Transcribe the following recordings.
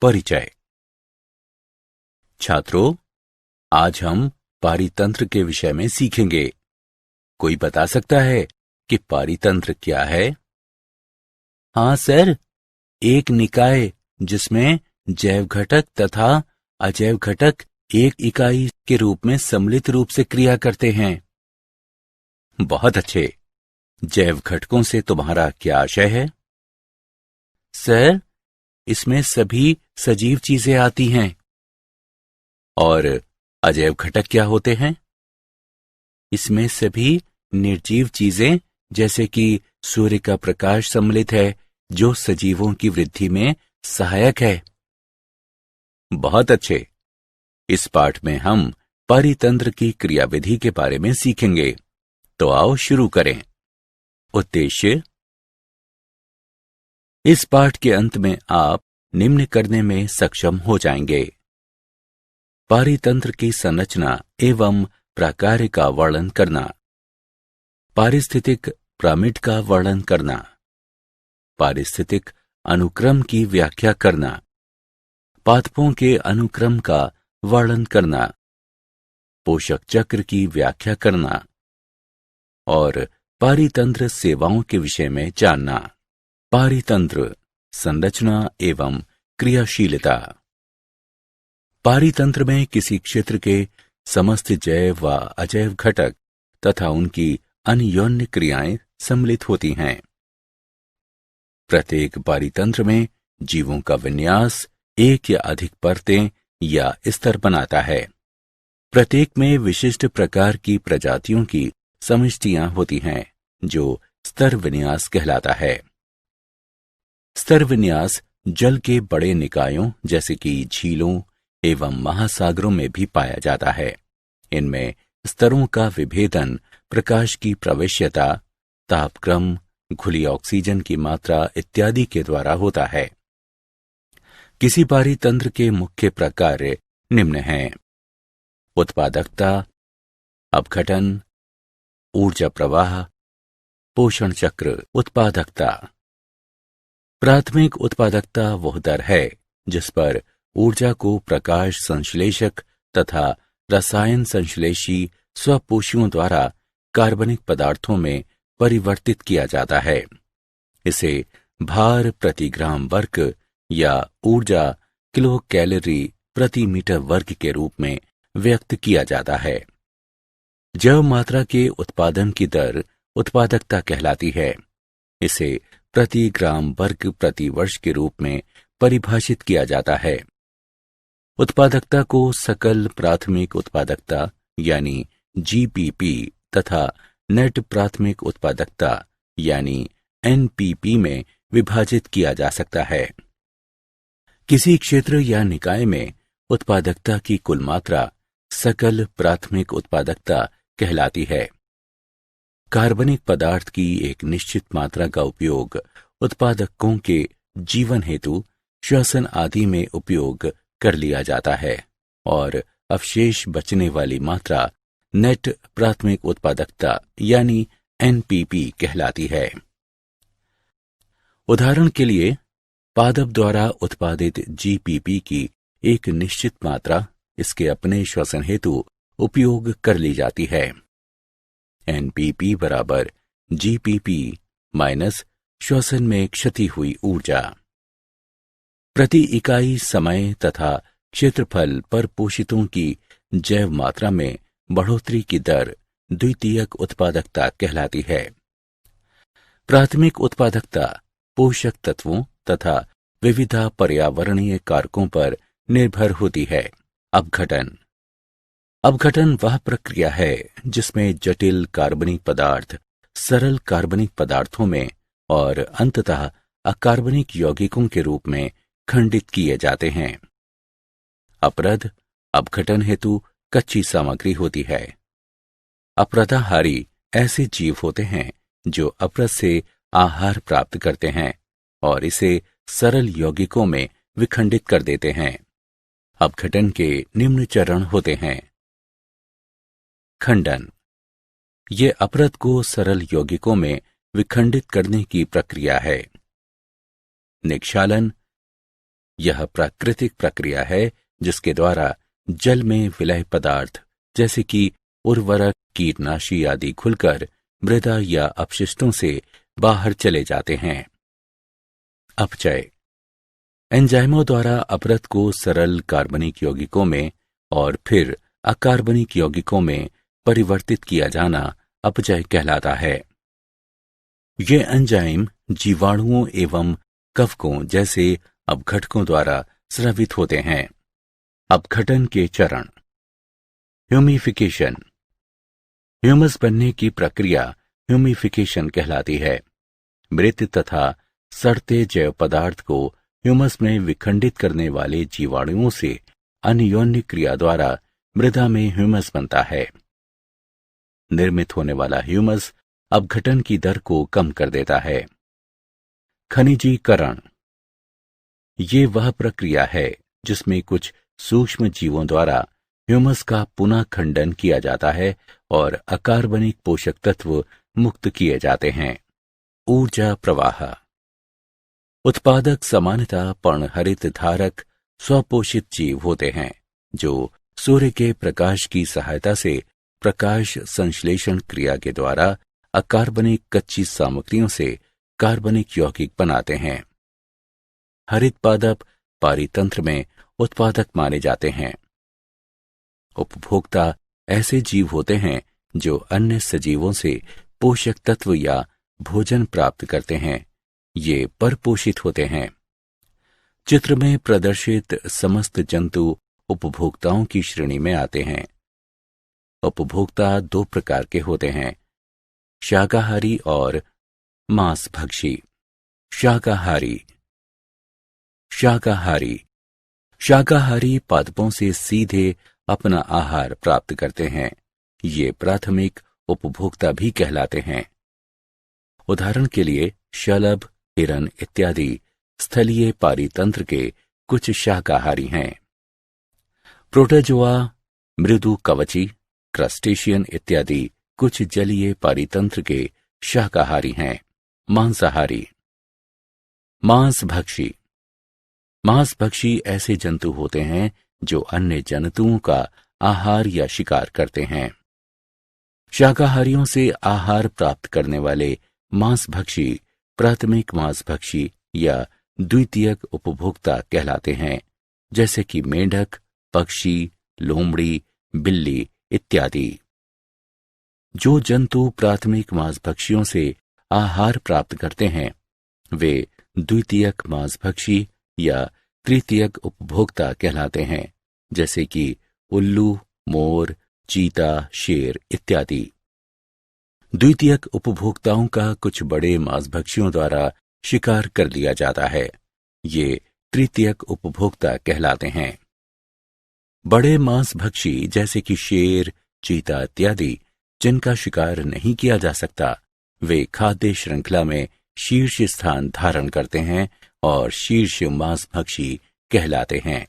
परिचय। छात्रों, आज हम पारितंत्र के विषय में सीखेंगे। कोई बता सकता है कि पारितंत्र क्या है? हाँ सर, एक निकाय जिसमें जैव घटक तथा अजैव घटक एक इकाई के रूप में सम्मिलित रूप से क्रिया करते हैं। बहुत अच्छे। जैव घटकों से तुम्हारा क्या आशय है? सर, इसमें सभी सजीव चीजें आती हैं। और अजैव घटक क्या होते हैं? इसमें सभी निर्जीव चीजें जैसे कि सूर्य का प्रकाश सम्मिलित है, जो सजीवों की वृद्धि में सहायक है। बहुत अच्छे। इस पाठ में हम पारितंत्र की क्रियाविधि के बारे में सीखेंगे। तो आओ शुरू करें। उद्देश्य। इस पाठ के अंत में आप निम्न करने में सक्षम हो जाएंगे: पारितंत्र की संरचना एवं प्रकार का वर्णन करना, पारिस्थितिक पिरामिड का वर्णन करना, पारिस्थितिक अनुक्रम की व्याख्या करना, पादपों के अनुक्रम का वर्णन करना, पोषक चक्र की व्याख्या करना और पारितंत्र सेवाओं के विषय में जानना। पारितंत्र संरचना एवं क्रियाशीलता। पारितंत्र में किसी क्षेत्र के समस्त जैव व अजैव घटक तथा उनकी अन्योन्य क्रियाएं सम्मिलित होती हैं। प्रत्येक पारितंत्र में जीवों का विन्यास एक या अधिक परतें या स्तर बनाता है। प्रत्येक में विशिष्ट प्रकार की प्रजातियों की समष्टियां होती हैं, जो स्तर विन्यास कहलाता है। स्तर विन्यास जल के बड़े निकायों जैसे कि झीलों एवं महासागरों में भी पाया जाता है। इनमें स्तरों का विभेदन प्रकाश की प्रवेश्यता, तापक्रम, घुली ऑक्सीजन की मात्रा इत्यादि के द्वारा होता है। किसी पारितंत्र के मुख्य प्रकार निम्न हैं: उत्पादकता, अपघटन, ऊर्जा प्रवाह, पोषण चक्र। उत्पादकता। प्राथमिक उत्पादकता वह दर है जिस पर ऊर्जा को प्रकाश संश्लेषक तथा रसायन संश्लेषी स्वपोषियों द्वारा कार्बनिक पदार्थों में परिवर्तित किया जाता है। इसे भार प्रति ग्राम वर्ग या ऊर्जा किलो कैलोरी प्रति मीटर वर्ग के रूप में व्यक्त किया जाता है। जैव मात्रा के उत्पादन की दर उत्पादकता कहलाती है। इसे प्रति ग्राम वर्ग प्रति वर्ष के रूप में परिभाषित किया जाता है। उत्पादकता को सकल प्राथमिक उत्पादकता यानी जीपीपी तथा नेट प्राथमिक उत्पादकता यानी एनपीपी में विभाजित किया जा सकता है। किसी क्षेत्र या निकाय में उत्पादकता की कुल मात्रा सकल प्राथमिक उत्पादकता कहलाती है। कार्बनिक पदार्थ की एक निश्चित मात्रा का उपयोग उत्पादकों के जीवन हेतु श्वसन आदि में उपयोग कर लिया जाता है और अवशेष बचने वाली मात्रा नेट प्राथमिक उत्पादकता यानी एनपीपी कहलाती है। उदाहरण के लिए, पादप द्वारा उत्पादित जीपीपी की एक निश्चित मात्रा इसके अपने श्वसन हेतु उपयोग कर ली जाती है। एनपीपी बराबर जीपीपी माइनस श्वसन में क्षति हुई ऊर्जा। प्रति इकाई समय तथा क्षेत्रफल पर पोषितों की जैव मात्रा में बढ़ोतरी की दर द्वितीयक उत्पादकता कहलाती है। प्राथमिक उत्पादकता पोषक तत्वों तथा विविध पर्यावरणीय कारकों पर निर्भर होती है। अपघटन। अपघटन वह प्रक्रिया है जिसमें जटिल कार्बनिक पदार्थ सरल कार्बनिक पदार्थों में और अंततः अकार्बनिक यौगिकों के रूप में खंडित किए जाते हैं। अपरद अपघटन हेतु कच्ची सामग्री होती है। अपरदाहारी ऐसे जीव होते हैं जो अपरद से आहार प्राप्त करते हैं और इसे सरल यौगिकों में विखंडित कर देते हैं। अपघटन के निम्न चरण होते हैं: खंडन। ये अपरद को सरल यौगिकों में विखंडित करने की प्रक्रिया है। निक्षालन। यह प्राकृतिक प्रक्रिया है जिसके द्वारा जल में विलय पदार्थ जैसे कि उर्वरक, कीटनाशी आदि खुलकर मृदा या अपशिष्टों से बाहर चले जाते हैं। अपचय एंजाइमों द्वारा अपरद को सरल कार्बनिक यौगिकों में और फिर अकार्बनिक यौगिकों में परिवर्तित किया जाना अपचय कहलाता है। ये एंजाइम जीवाणुओं एवं कवकों जैसे अपघटकों द्वारा स्रावित होते हैं। अपघटन के चरण। ह्यूमिफिकेशन ह्यूमस बनने की प्रक्रिया ह्यूमिफिकेशन कहलाती है। मृत तथा सड़ते जैव पदार्थ को ह्यूमस में विखंडित करने वाले जीवाणुओं से अन्योन्य क्रिया द्वारा मृदा में ह्यूमस बनता है। निर्मित होने वाला ह्यूमस अपघटन की दर को कम कर देता है। खनिजीकरण ये वह प्रक्रिया है जिसमें कुछ सूक्ष्म जीवों द्वारा ह्यूमस का पुनः खंडन किया जाता है और अकार्बनिक पोषक तत्व मुक्त किए जाते हैं। ऊर्जा प्रवाह उत्पादक सामान्यतः पर्णहरित धारक स्वपोषित जीव होते हैं जो सूर्य के प्रकाश की सहायता से प्रकाश संश्लेषण क्रिया के द्वारा अकार्बनिक कच्ची सामग्रियों से कार्बनिक यौगिक बनाते हैं। हरित पादप पारितंत्र में उत्पादक माने जाते हैं। उपभोक्ता ऐसे जीव होते हैं जो अन्य सजीवों से पोषक तत्व या भोजन प्राप्त करते हैं। ये परपोषित होते हैं। चित्र में प्रदर्शित समस्त जंतु उपभोक्ताओं की श्रेणी में आते हैं। उपभोक्ता दो प्रकार के होते हैं, शाकाहारी और मांसभक्षी। शाकाहारी शाकाहारी पादपों से सीधे अपना आहार प्राप्त करते हैं। ये प्राथमिक उपभोक्ता भी कहलाते हैं। उदाहरण के लिए शलभ, हिरन इत्यादि स्थलीय पारितंत्र के कुछ शाकाहारी हैं। प्रोटोजोआ, मृदु कवची, क्रस्टेशियन इत्यादि कुछ जलीय पारितंत्र के शाकाहारी हैं। मांसाहारी मांसभक्षी ऐसे जंतु होते हैं जो अन्य जंतुओं का आहार या शिकार करते हैं। शाकाहारियों से आहार प्राप्त करने वाले मांसभक्षी प्राथमिक मांसभक्षी या द्वितीयक उपभोक्ता कहलाते हैं, जैसे कि मेंढक, पक्षी, लोमड़ी, बिल्ली इत्यादि। जो जंतु प्राथमिक मांसभक्षियों से आहार प्राप्त करते हैं वे द्वितीयक मांसभक्षी या तृतीयक उपभोक्ता कहलाते हैं, जैसे कि उल्लू, मोर, चीता, शेर इत्यादि। द्वितीयक उपभोक्ताओं का कुछ बड़े मांसभक्षियों द्वारा शिकार कर लिया जाता है। ये तृतीयक उपभोक्ता कहलाते हैं। बड़े मांसभक्षी जैसे कि शेर, चीता इत्यादि जिनका शिकार नहीं किया जा सकता, वे खाद्य श्रृंखला में शीर्ष स्थान धारण करते हैं और शीर्ष मांसभक्षी कहलाते हैं।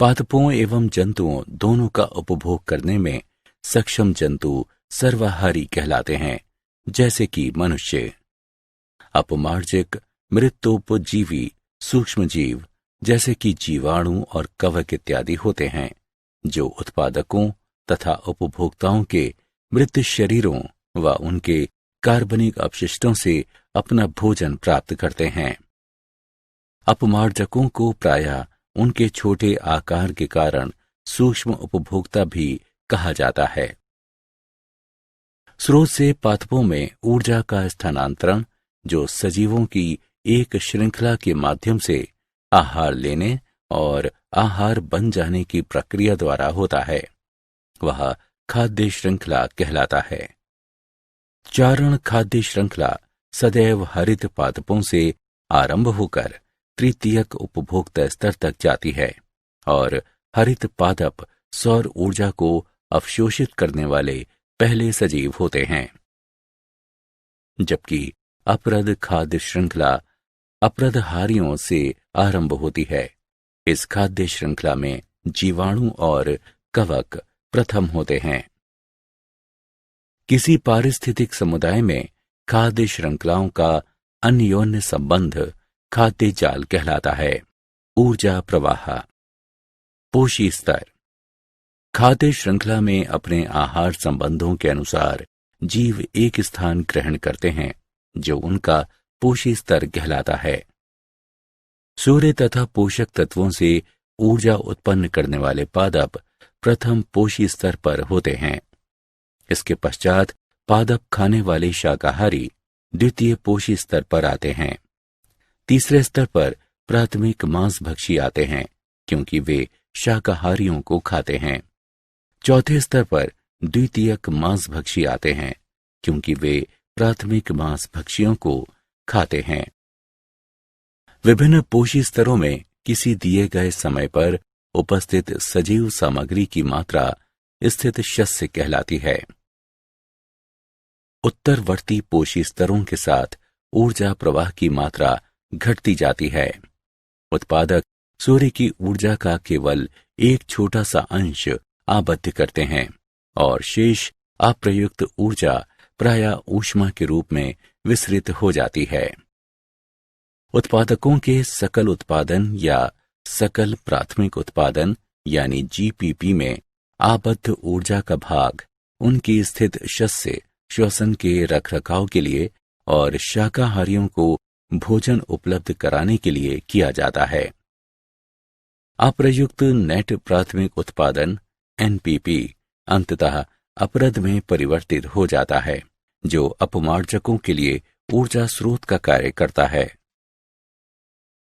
पादपों एवं जंतुओं दोनों का उपभोग करने में सक्षम जंतु सर्वाहारी कहलाते हैं, जैसे कि मनुष्य। अपमार्जक मृतोपजीवी सूक्ष्म जीव जैसे कि जीवाणु और कवक इत्यादि होते हैं, जो उत्पादकों तथा उपभोक्ताओं के मृत शरीरों व उनके कार्बनिक अपशिष्टों से अपना भोजन प्राप्त करते हैं। अपमार्जकों को प्रायः उनके छोटे आकार के कारण सूक्ष्म उपभोक्ता भी कहा जाता है। स्रोत से पादपों में ऊर्जा का स्थानांतरण, जो सजीवों की एक श्रृंखला के माध्यम से आहार लेने और आहार बन जाने की प्रक्रिया द्वारा होता है, वह खाद्य श्रृंखला कहलाता है। चारण खाद्य श्रृंखला सदैव हरित पादपों से आरंभ होकर तृतीयक उपभोक्ता स्तर तक जाती है और हरित पादप सौर ऊर्जा को अवशोषित करने वाले पहले सजीव होते हैं, जबकि अपरद खाद्य श्रृंखला अपरदहारियों से आरंभ होती है। इस खाद्य श्रृंखला में जीवाणु और कवक प्रथम होते हैं। किसी पारिस्थितिक समुदाय में खाद्य श्रृंखलाओं का अन्योन्य संबंध खाद्य जाल कहलाता है। ऊर्जा प्रवाह। पोषी स्तर। खाद्य श्रृंखला में अपने आहार संबंधों के अनुसार जीव एक स्थान ग्रहण करते हैं जो उनका पोषी स्तर कहलाता है। सूर्य तथा पोषक तत्वों से ऊर्जा उत्पन्न करने वाले पादप प्रथम पोषी स्तर पर होते हैं। इसके पश्चात पादप खाने वाले शाकाहारी द्वितीय पोषी स्तर पर आते हैं। तीसरे स्तर पर प्राथमिक मांसभक्षी आते हैं क्योंकि वे शाकाहारियों को खाते हैं। चौथे स्तर पर द्वितीयक मांसभक्षी आते हैं क्योंकि वे प्राथमिक मांसभक्षियों को खाते हैं। विभिन्न पोषी स्तरों में किसी दिए गए समय पर उपस्थित सजीव सामग्री की मात्रा स्थित शस्य कहलाती है। उत्तरवर्ती पोषी स्तरों के साथ ऊर्जा प्रवाह की मात्रा घटती जाती है। उत्पादक सूर्य की ऊर्जा का केवल एक छोटा सा अंश आबद्ध करते हैं और शेष अप्रयुक्त ऊर्जा प्रायः ऊष्मा के रूप में विसरित हो जाती है। उत्पादकों के सकल उत्पादन या सकल प्राथमिक उत्पादन यानी जीपीपी में आबद्ध ऊर्जा का भाग उनकी स्थित शस्य श्वसन के रखरखाव के लिए और शाकाहारियों को भोजन उपलब्ध कराने के लिए किया जाता है। अप्रयुक्त नेट प्राथमिक उत्पादन एनपीपी अंततः अपरद में परिवर्तित हो जाता है जो अपमार्जकों के लिए ऊर्जा स्रोत का कार्य करता है।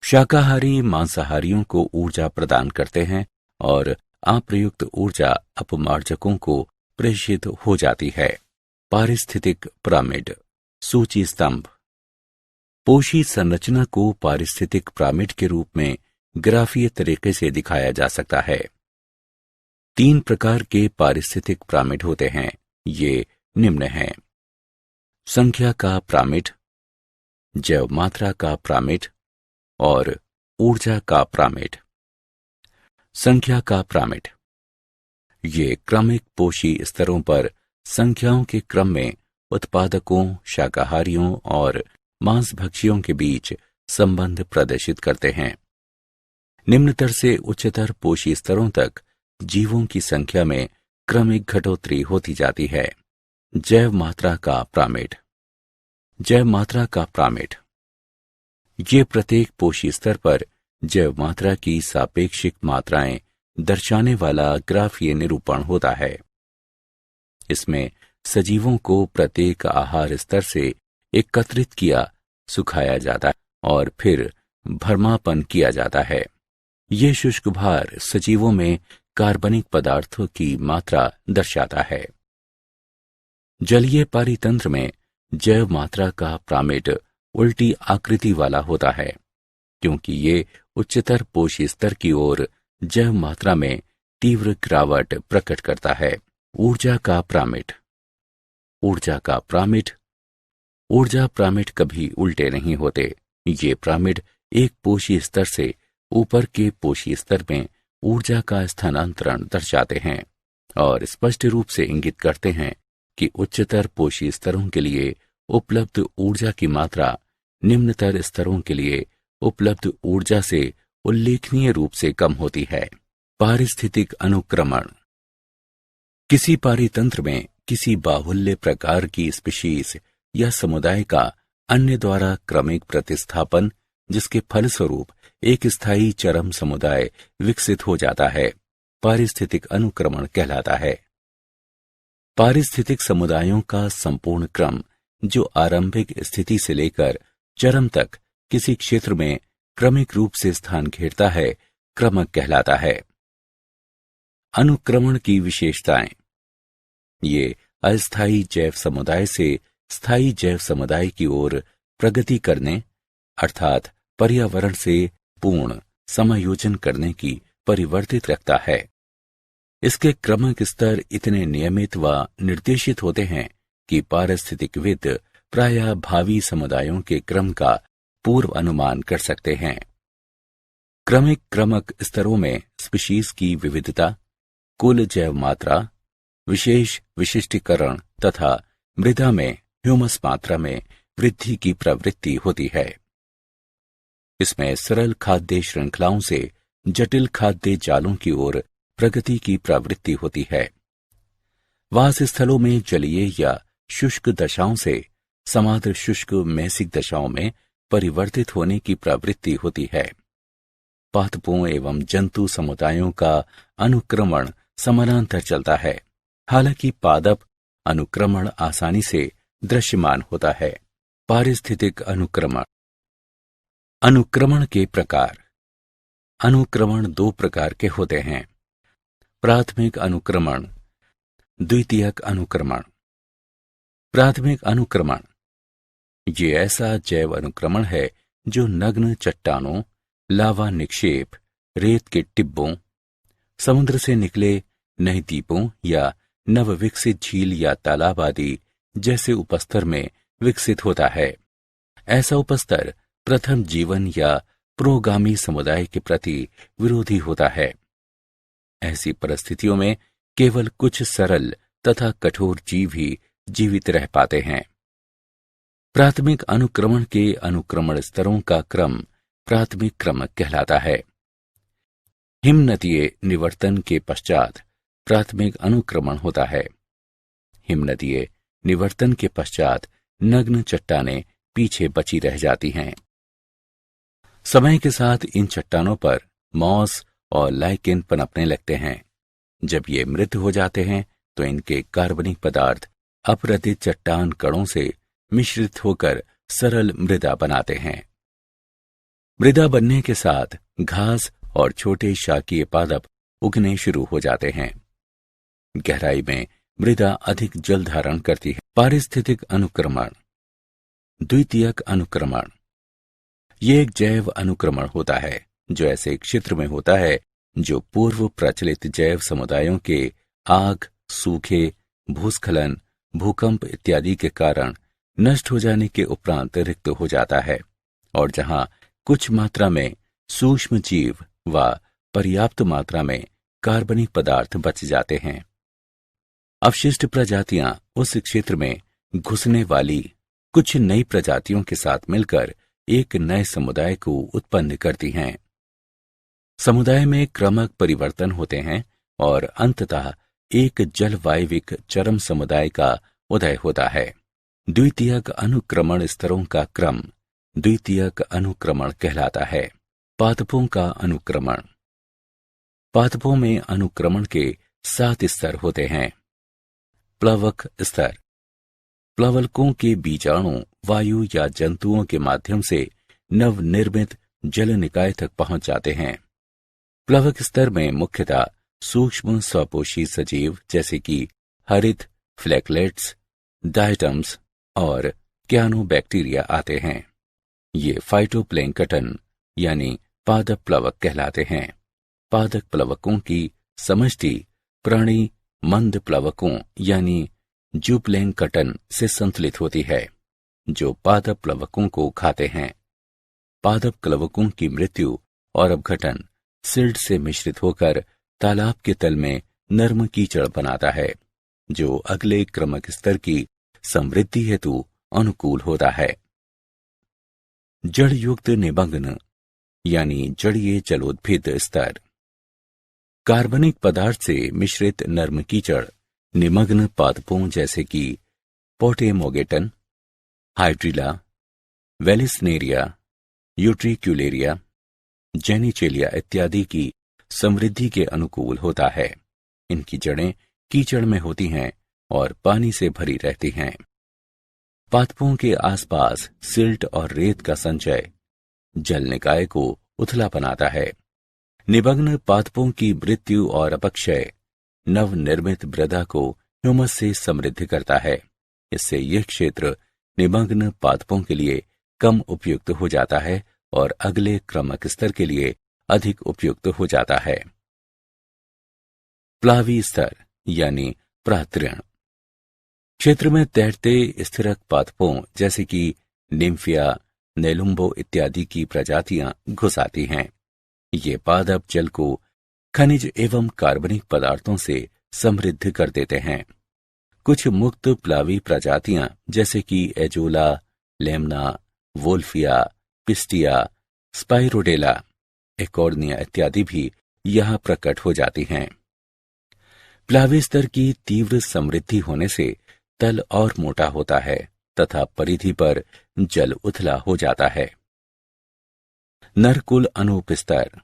शाकाहारी मांसाहारियों को ऊर्जा प्रदान करते हैं और अप्रयुक्त ऊर्जा अपमार्जकों को प्रेषित हो जाती है। पारिस्थितिक पिरामिड। सूची स्तंभ। पोषी संरचना को पारिस्थितिक पिरामिड के रूप में ग्राफीय तरीके से दिखाया जा सकता है। 3 प्रकार के पारिस्थितिक पिरामिड होते हैं। ये निम्न हैं: संख्या का पिरामिड, जैव मात्रा का पिरामिड और ऊर्जा का पिरामिड। संख्या का पिरामिड। ये क्रमिक पोषी स्तरों पर संख्याओं के क्रम में उत्पादकों, शाकाहारियों और मांसभक्षियों के बीच संबंध प्रदर्शित करते हैं। निम्नतर से उच्चतर पोषी स्तरों तक जीवों की संख्या में क्रमिक घटोत्तरी होती जाती है। जैव मात्रा का पिरामिड। जैव मात्रा का पिरामिड। ये प्रत्येक पोषी स्तर पर जैव मात्रा की सापेक्षिक मात्राएं दर्शाने वाला ग्राफीय निरूपण होता है। इसमें सजीवों को प्रत्येक आहार स्तर से एकत्रित किया, सुखाया जाता है और फिर भरमापन किया जाता है। ये शुष्क भार सजीवों में कार्बनिक पदार्थों की मात्रा दर्शाता है। जलीय पारितंत्र में जैव मात्रा का पिरामिड उल्टी आकृति वाला होता है क्योंकि ये उच्चतर पोषी स्तर की ओर जैव मात्रा में तीव्र गिरावट प्रकट करता है। ऊर्जा का पिरामिड। ऊर्जा का पिरामिड। ऊर्जा पिरामिड कभी उल्टे नहीं होते। ये पिरामिड एक पोषी स्तर से ऊपर के पोषी स्तर में ऊर्जा का स्थानांतरण दर्शाते हैं और स्पष्ट रूप से इंगित करते हैं कि उच्चतर पोषी स्तरों के लिए उपलब्ध ऊर्जा की मात्रा निम्नतर स्तरों के लिए उपलब्ध ऊर्जा से उल्लेखनीय रूप से कम होती है। पारिस्थितिक अनुक्रमण। किसी पारितंत्र में किसी बाहुल्य प्रकार की स्पीशीज या समुदाय का अन्य द्वारा क्रमिक प्रतिस्थापन, जिसके फलस्वरूप एक स्थायी चरम समुदाय विकसित हो जाता है, पारिस्थितिक अनुक्रमण कहलाता है। पारिस्थितिक समुदायों का संपूर्ण क्रम जो आरंभिक स्थिति से लेकर चरम तक किसी क्षेत्र में क्रमिक रूप से स्थान घेरता है, क्रमक कहलाता है। अनुक्रमण की विशेषताएं। ये अस्थायी जैव समुदाय से स्थायी जैव समुदाय की ओर प्रगति करने अर्थात पर्यावरण से पूर्ण समायोजन करने की परिवर्तित रखता है। इसके क्रमिक स्तर इतने नियमित व निर्देशित होते हैं कि पारिस्थितिकविद प्रायः भावी समुदायों के क्रम का पूर्व अनुमान कर सकते हैं। क्रमिक क्रमक स्तरों में स्पीशीज की विविधता, कुल जैव मात्रा, विशेष विशिष्टीकरण तथा मृदा में ह्यूमस मात्रा में वृद्धि की प्रवृत्ति होती है। इसमें सरल खाद्य श्रृंखलाओं से जटिल खाद्य जालों की ओर प्रगति की प्रवृत्ति होती है। वास स्थलों में जलीय या शुष्क दशाओं से समाद्र शुष्क मैसिक दशाओं में परिवर्तित होने की प्रवृत्ति होती है। पादपों एवं जंतु समुदायों का अनुक्रमण समानांतर चलता है। हालांकि पादप अनुक्रमण आसानी से दृश्यमान होता है। पारिस्थितिक अनुक्रमण। अनुक्रमण के प्रकार। अनुक्रमण दो प्रकार के होते हैं, प्राथमिक अनुक्रमण, द्वितीयक अनुक्रमण। प्राथमिक अनुक्रमण ये ऐसा जैव अनुक्रमण है जो नग्न चट्टानों, लावा निक्षेप, रेत के टिब्बों, समुद्र से निकले नए द्वीपों या नवविकसित झील या तालाब आदि जैसे उपस्तर में विकसित होता है। ऐसा उपस्तर प्रथम जीवन या प्रोगामी समुदाय के प्रति विरोधी होता है। ऐसी परिस्थितियों में केवल कुछ सरल तथा कठोर जीव ही जीवित रह पाते हैं। प्राथमिक अनुक्रमण के अनुक्रमण स्तरों का क्रम प्राथमिक क्रम कहलाता है। हिमनदीय निवर्तन के पश्चात प्राथमिक अनुक्रमण होता है। हिमनदीय निवर्तन के पश्चात नग्न चट्टानें पीछे बची रह जाती हैं। समय के साथ इन चट्टानों पर मॉस और लाइकेन पनपने लगते हैं। जब ये मृत हो जाते हैं तो इनके कार्बनिक पदार्थ अपरदित चट्टान कणों से मिश्रित होकर सरल मृदा बनाते हैं। मृदा बनने के साथ घास और छोटे शाकीय पादप उगने शुरू हो जाते हैं। गहराई में मृदा अधिक जल धारण करती है। पारिस्थितिक अनुक्रमण। द्वितीयक अनुक्रमण ये एक जैव अनुक्रमण होता है जो ऐसे क्षेत्र में होता है जो पूर्व प्रचलित जैव समुदायों के आग, सूखे, भूस्खलन, भूकंप इत्यादि के कारण नष्ट हो जाने के उपरांत रिक्त हो जाता है और जहां कुछ मात्रा में सूक्ष्म जीव व पर्याप्त मात्रा में कार्बनिक पदार्थ बच जाते हैं। अवशिष्ट प्रजातियां उस क्षेत्र में घुसने वाली कुछ नई प्रजातियों के साथ मिलकर एक नए समुदाय को उत्पन्न करती हैं। समुदाय में क्रमक परिवर्तन होते हैं और अंततः एक जलवायविक चरम समुदाय का उदय होता है। द्वितीयक अनुक्रमण स्तरों का क्रम द्वितीयक अनुक्रमण कहलाता है। पादपों का अनुक्रमण। पादपों में अनुक्रमण के 7 स्तर होते हैं। प्लवक स्तर। प्लवकों के बीजाणु वायु या जंतुओं के माध्यम से नवनिर्मित जल निकाय तक पहुंच जाते हैं। प्लवक स्तर में मुख्यतः सूक्ष्म स्वपोषी सजीव जैसे कि हरित, फ्लैकलेट्स, डायटम्स और क्यानोबैक्टीरिया आते हैं। ये फाइटोप्लैंक्टन यानी पादप प्लवक कहलाते हैं। पादप प्लवकों की समष्टि प्राणी मंद प्लवकों यानी जूप्लैंक्टन से संतुलित होती है जो पादप प्लवकों को खाते हैं। पादप प्लवकों की मृत्यु और अपघटन सिल्ट से मिश्रित होकर तालाब के तल में नर्म कीचड़ बनाता है जो अगले क्रमक स्तर की समृद्धि हेतु अनुकूल होता है। जड़ युक्त निमग्न यानी जड़ीय जलोद्भिद स्तर। कार्बनिक पदार्थ से मिश्रित नर्म कीचड़ निमग्न पादपों जैसे कि पोटेमोगेटन, हाइड्रिला, वेलिस्नेरिया, यूट्रिक्यूलेरिया, जेनिचेलिया इत्यादि की समृद्धि के अनुकूल होता है। इनकी जड़ें कीचड़ में होती हैं और पानी से भरी रहती हैं। पादपों के आसपास सिल्ट और रेत का संचय जल निकाय को उथला बनाता है। निमग्न पादपों की मृत्यु और अपक्षय नवनिर्मित मृदा को ह्यूमस से समृद्ध करता है। इससे यह क्षेत्र निमग्न पादपों के लिए कम उपयुक्त हो जाता है और अगले क्रमक स्तर के लिए अधिक उपयुक्त हो जाता है। प्लावी स्तर यानी प्रातृण। क्षेत्र में तैरते स्थिरक पादपों जैसे कि निम्फिया, नेलुम्बो इत्यादि की प्रजातियां घुस आती हैं। ये पादप जल को खनिज एवं कार्बनिक पदार्थों से समृद्ध कर देते हैं। कुछ मुक्त प्लावी प्रजातियां जैसे कि Azolla, Lemna, Wolffia, Pistia, Spirodela, Eichhornia इत्यादि भी यहाँ प्रकट हो जाती हैं। प्लावी स्तर की तीव्र समृद्धि होने से तल और मोटा होता है तथा परिधि पर जल उथला हो जाता है। नरकुल अनूप स्तर।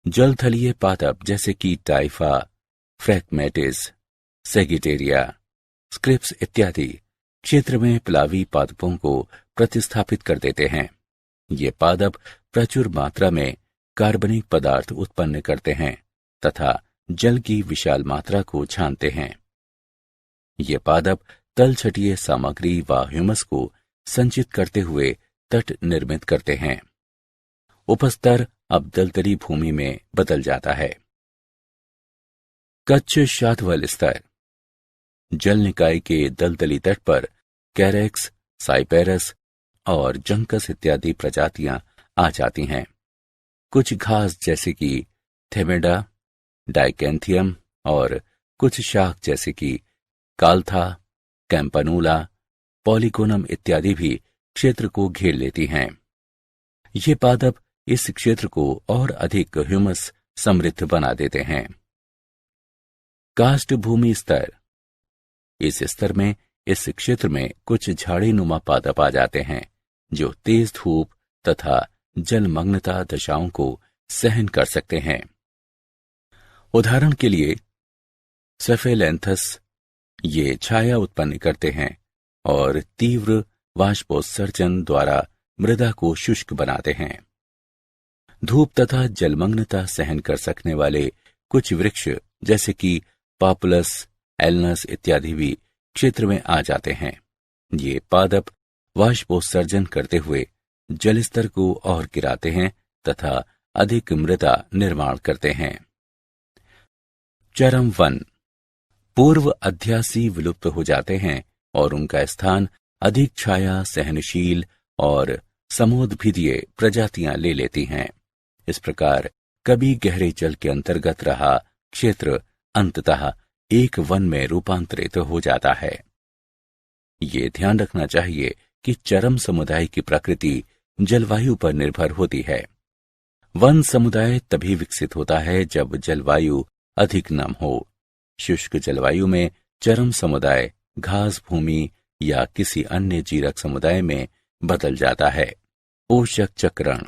जलथलीय पादप जैसे कि टाइफा, फ्रैगमेटिस, सेगिटेरिया, स्क्रिप्स इत्यादि क्षेत्र में प्लावी पादपों को प्रतिस्थापित कर देते हैं। ये पादप प्रचुर मात्रा में कार्बनिक पदार्थ उत्पन्न करते हैं तथा जल की विशाल मात्रा को छानते हैं। ये पादप तलछटीय सामग्री व ह्यूमस को संचित करते हुए तट निर्मित करते हैं। उपस्तर अब दलदली भूमि में बदल जाता है। कच्छ शातवल स्तर। जल निकाय के दलदली तट पर कैरेक्स, साइपेरस और जंकस इत्यादि प्रजातियां आ जाती हैं। कुछ घास जैसे कि थेमेडा, डाइकेंथियम और कुछ शाख जैसे कि काल्था, कैंपनूला, पॉलीकोनम इत्यादि भी क्षेत्र को घेर लेती हैं। ये पादप इस क्षेत्र को और अधिक ह्यूमस समृद्ध बना देते हैं। काष्ठ भूमि स्तर। इस स्तर में इस क्षेत्र में कुछ झाड़ीनुमा पादप आ जाते हैं जो तेज धूप तथा जलमग्नता दशाओं को सहन कर सकते हैं। उदाहरण के लिए सेफेलेंथस ये छाया उत्पन्न करते हैं और तीव्र वाष्पोत्सर्जन द्वारा मृदा को शुष्क बनाते हैं। धूप तथा जलमग्नता सहन कर सकने वाले कुछ वृक्ष जैसे कि पापुलस, एलनस इत्यादि भी क्षेत्र में आ जाते हैं। ये पादप वाष्पोत्सर्जन करते हुए जलस्तर को और गिराते हैं तथा अधिक मृदा निर्माण करते हैं। चरम वन। पूर्व अध्यासी विलुप्त हो जाते हैं और उनका स्थान अधिक छाया सहनशील और समोद्भिदीय प्रजातियां ले लेती हैं। इस प्रकार कभी गहरे जल के अंतर्गत रहा क्षेत्र अंततः एक वन में रूपांतरित हो जाता है। ये ध्यान रखना चाहिए कि चरम समुदाय की प्रकृति जलवायु पर निर्भर होती है। वन समुदाय तभी विकसित होता है जब जलवायु अधिक नम हो। शुष्क जलवायु में चरम समुदाय घास भूमि या किसी अन्य जीरक समुदाय में बदल जाता है। पोषक चक्रण।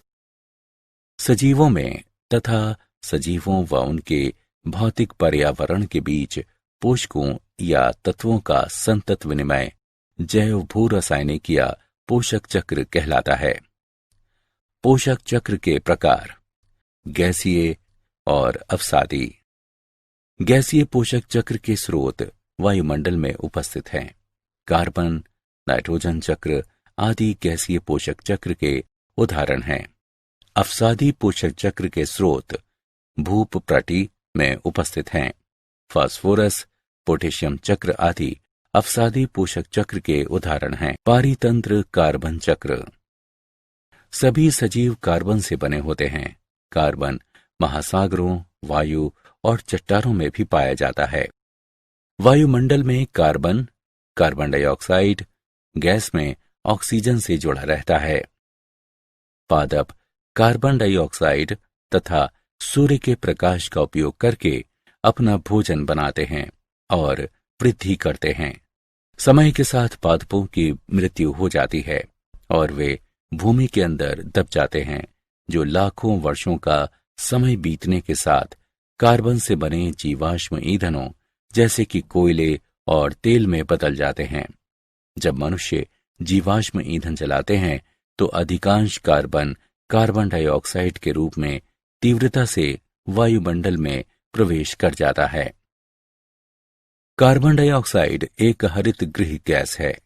सजीवों में तथा सजीवों व उनके भौतिक पर्यावरण के बीच पोषकों या तत्वों का संतत विनिमय जैव भू रासायनिक या पोषक चक्र कहलाता है। पोषक चक्र के प्रकार गैसीय और अवसादी। गैसीय पोषक चक्र के स्रोत वायुमंडल में उपस्थित हैं। कार्बन, नाइट्रोजन चक्र आदि गैसीय पोषक चक्र के उदाहरण हैं। अवसादी पोषक चक्र के स्रोत भूपप्रटी में उपस्थित हैं। फास्फोरस, पोटेशियम चक्र आदि अवसादी पोषक चक्र के उदाहरण हैं। पारितंत्र कार्बन चक्र। सभी सजीव कार्बन से बने होते हैं। कार्बन महासागरों, वायु और चट्टानों में भी पाया जाता है। वायुमंडल में कार्बन, कार्बन डाइऑक्साइड गैस में ऑक्सीजन से जुड़ा रहता है। पादप कार्बन डाइऑक्साइड तथा सूर्य के प्रकाश का उपयोग करके अपना भोजन बनाते हैं और वृद्धि करते हैं। समय के साथ पादपों की मृत्यु हो जाती है और वे भूमि के अंदर दब जाते हैं, जो लाखों वर्षों का समय बीतने के साथ कार्बन से बने जीवाश्म ईंधनों जैसे कि कोयले और तेल में बदल जाते हैं। जब मनुष्य जीवाश्म ईंधन जलाते हैं तो अधिकांश कार्बन कार्बन डाइऑक्साइड के रूप में तीव्रता से वायुमंडल में प्रवेश कर जाता है। कार्बन डाइऑक्साइड एक हरित गृह गैस है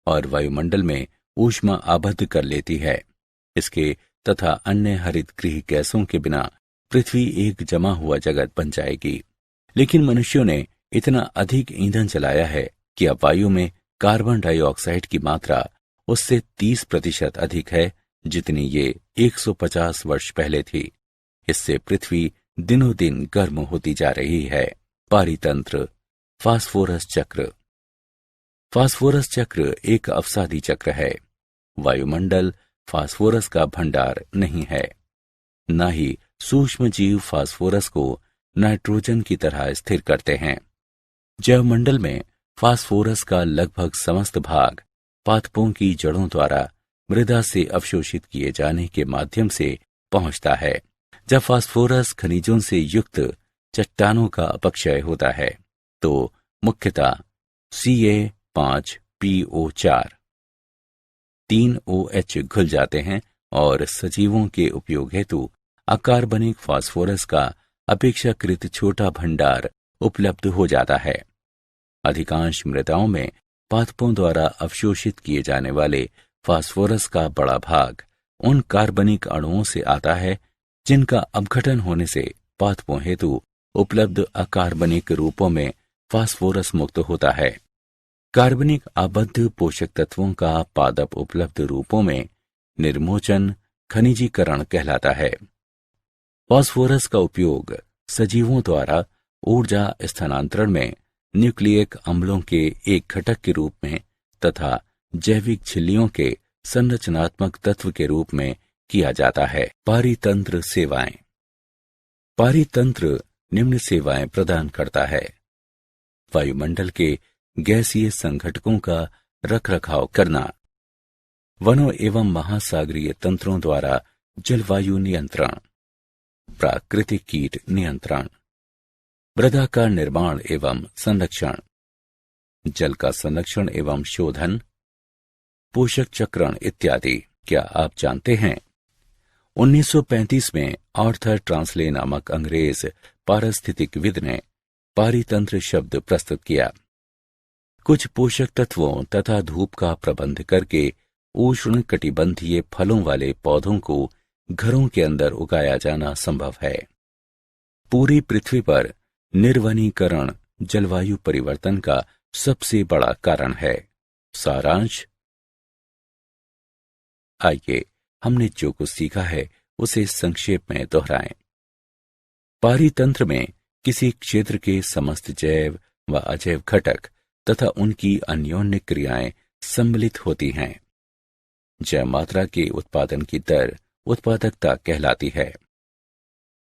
और वायुमंडल में ऊष्मा आबद्ध कर लेती है। इसके तथा अन्य हरित गृह गैसों के बिना पृथ्वी एक जमा हुआ जगत बन जाएगी। लेकिन मनुष्यों ने इतना अधिक ईंधन जलाया है कि अब वायु में कार्बन डाइऑक्साइड की मात्रा उससे 30% अधिक है जितनी ये 150 वर्ष पहले थी। इससे पृथ्वी दिनों दिन गर्म होती जा रही है। पारितंत्र फास्फोरस चक्र। फास्फोरस चक्र एक अवसादी चक्र है। वायुमंडल फास्फोरस का भंडार नहीं है। न ही सूक्ष्म जीव फास्फोरस को नाइट्रोजन की तरह स्थिर करते हैं। जैवमंडल में फास्फोरस का लगभग समस्त भाग पादपों की जड़ों द्वारा मृदा से अवशोषित किए जाने के माध्यम से पहुंचता है। जब फास्फोरस खनिजों से युक्त चट्टानों का अपक्षय होता है तो मुख्यतः Ca5PO4 3OH घुल जाते हैं और सजीवों के उपयोग हेतु अकार्बनिक फास्फोरस का अपेक्षाकृत छोटा भंडार उपलब्ध हो जाता है। अधिकांश मृदाओं में पादपों द्वारा अवशोषित किए जाने वाले फास्फोरस का बड़ा भाग उन कार्बनिक अणुओं से आता है जिनका अपघटन होने से पादपों हेतु उपलब्ध अकार्बनिक रूपों में फास्फोरस मुक्त होता है। कार्बनिक आबद्ध पोषक तत्वों का पादप उपलब्ध रूपों में निर्मोचन खनिजीकरण कहलाता है। फास्फोरस का उपयोग सजीवों द्वारा ऊर्जा स्थानांतरण में न्यूक्लियक अम्लों के एक घटक के रूप में तथा जैविक झिल्लियों के संरचनात्मक तत्व के रूप में किया जाता है। पारितंत्र सेवाएं। पारितंत्र निम्न सेवाएं प्रदान करता है। वायुमंडल के गैसीय संघटकों का रखरखाव करना, वनों एवं महासागरीय तंत्रों द्वारा जलवायु नियंत्रण, प्राकृतिक कीट नियंत्रण, मृदा का निर्माण एवं संरक्षण, जल का संरक्षण एवं शोधन, पोषक चक्रण इत्यादि। क्या आप जानते हैं 1935 में आर्थर ट्रांसले नामक अंग्रेज पारिस्थितिकविद ने पारितंत्र शब्द प्रस्तुत किया। कुछ पोषक तत्वों तथा धूप का प्रबंध करके उष्ण कटिबंधीय फलों वाले पौधों को घरों के अंदर उगाया जाना संभव है। पूरी पृथ्वी पर निर्वनीकरण जलवायु परिवर्तन का सबसे बड़ा कारण है। सारांश। आइए हमने जो कुछ सीखा है उसे संक्षेप में दोहराएं। पारितंत्र में किसी क्षेत्र के समस्त जैव व अजैव घटक तथा उनकी अन्योन्य क्रियाएं सम्मिलित होती हैं। जैव मात्रा के उत्पादन की दर उत्पादकता कहलाती है।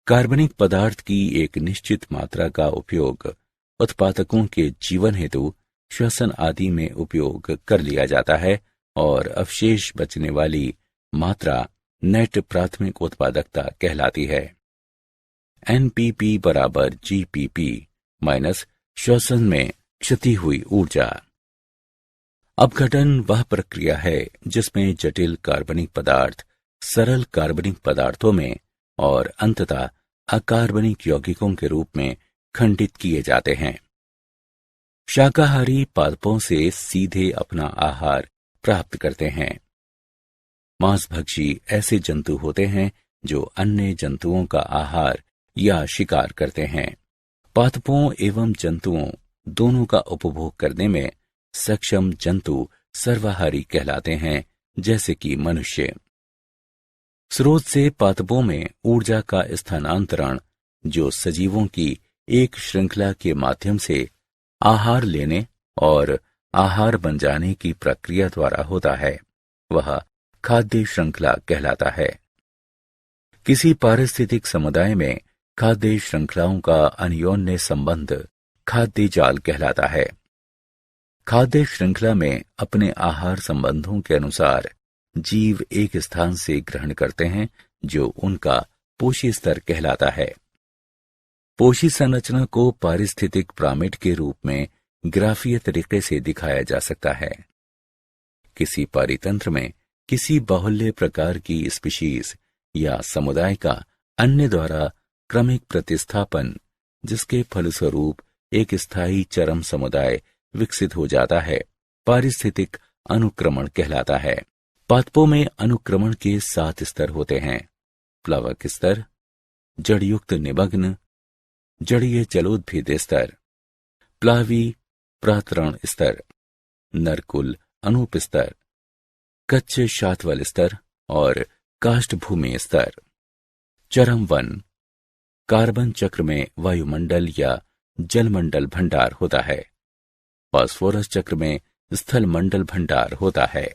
कार्बनिक पदार्थ की एक निश्चित मात्रा का उपयोग उत्पादकों के जीवन हेतु श्वसन आदि में उपयोग कर लिया जाता है और अवशेष बचने वाली मात्रा नेट प्राथमिक उत्पादकता कहलाती है। NPP बराबर GPP माइनस श्वसन में क्षति हुई ऊर्जा। अपघटन वह प्रक्रिया है जिसमें जटिल कार्बनिक पदार्थ सरल कार्बनिक पदार्थों में और अंततः अकार्बनिक यौगिकों के रूप में खंडित किए जाते हैं। शाकाहारी पादपों से सीधे अपना आहार प्राप्त करते हैं। मांसभक्षी ऐसे जंतु होते हैं जो अन्य जंतुओं का आहार या शिकार करते हैं। पादपों एवं जंतुओं दोनों का उपभोग करने में सक्षम जंतु सर्वाहारी कहलाते हैं, जैसे कि मनुष्य। स्रोत से पादपों में ऊर्जा का स्थानांतरण जो सजीवों की एक श्रृंखला के माध्यम से आहार लेने और आहार बन जाने की प्रक्रिया द्वारा होता है, वह खाद्य श्रृंखला कहलाता है। किसी पारिस्थितिक समुदाय में खाद्य श्रृंखलाओं का अन्योन्य संबंध खाद्य जाल कहलाता है। खाद्य श्रृंखला में अपने आहार संबंधों के अनुसार जीव एक स्थान से ग्रहण करते हैं जो उनका पोषी स्तर कहलाता है। पोषी संरचना को पारिस्थितिक पिरामिड के रूप में ग्राफीय तरीके से दिखाया जा सकता है। किसी पारितंत्र में किसी बाहुल्य प्रकार की स्पीशीज या समुदाय का अन्य द्वारा क्रमिक प्रतिस्थापन, जिसके फलस्वरूप एक स्थायी चरम समुदाय विकसित हो जाता है, पारिस्थितिक अनुक्रमण कहलाता है। पादपों में अनुक्रमण के 7 स्तर होते हैं। प्लवक स्तर, जड़युक्त निमग्न, जड़ीय जलोद्भिद स्तर, प्लावी प्रातरण स्तर, नरकुल अनूप स्तर, कच्चे शातवल स्तर और काष्ठभूमि स्तर। चरम वन, कार्बन चक्र में वायुमंडल या जलमंडल भंडार होता है। फास्फोरस चक्र में स्थल मंडल भंडार होता है।